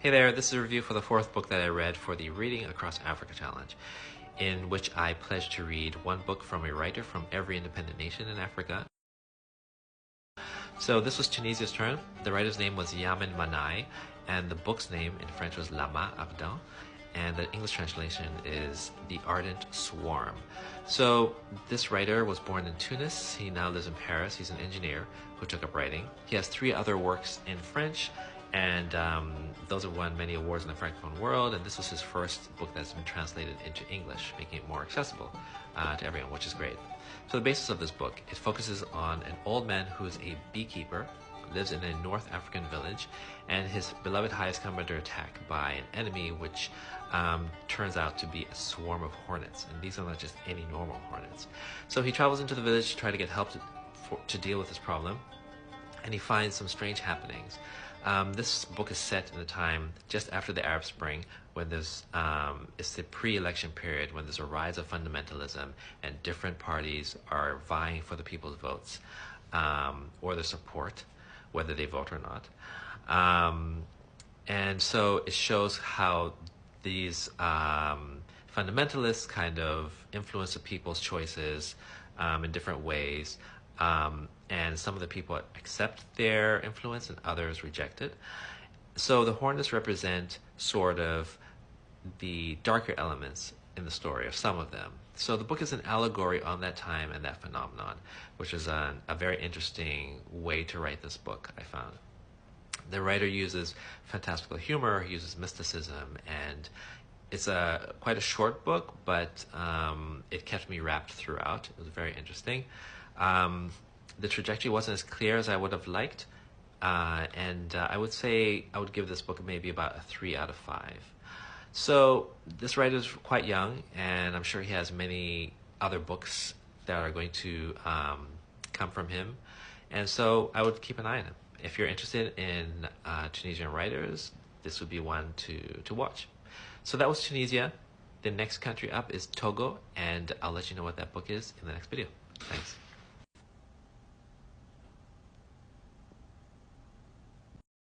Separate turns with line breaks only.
Hey there, this is a review for the fourth book that I read for the Reading Across Africa Challenge, in which I pledged to read one book from a writer from every independent nation in Africa. So this was Tunisia's turn. The writer's name was Yamen Manai, and the book's name in French was Ardent, and the English translation is The Ardent Swarm. So this writer was born in Tunis. He now lives in Paris. He's an engineer who took up writing. He has 3 other works in French, and those have won many awards in the Francophone world, and this was his first book that's been translated into English, making it more accessible to everyone, which is great. So the basis of this book, it focuses on an old man who is a beekeeper, lives in a North African village, and his beloved hive has come under attack by an enemy which turns out to be a swarm of hornets, and these are not just any normal hornets. So he travels into the village to try to get help to deal with this problem, and he finds some strange happenings. This book is set in a time just after the Arab Spring, when there's it's the pre-election period, when there's a rise of fundamentalism and different parties are vying for the people's votes or their support, whether they vote or not. And so it shows how these fundamentalists kind of influence the people's choices in different ways. And some of the people accept their influence and others reject it. So the hornets represent sort of the darker elements in the story, or some of them. So the book is an allegory on that time and that phenomenon, which is a very interesting way to write this book, I found. The writer uses fantastical humor, he uses mysticism, and it's quite a short book, but it kept me wrapped throughout. It was very interesting. The trajectory wasn't as clear as I would have liked, and I would say I would give this book maybe about a 3 out of 5. So this writer is quite young, and I'm sure he has many other books that are going to come from him, and so I would keep an eye on him. If you're interested in Tunisian writers, this would be one to watch. So that was Tunisia. The next country up is Togo, and I'll let you know what that book is in the next video. Thanks.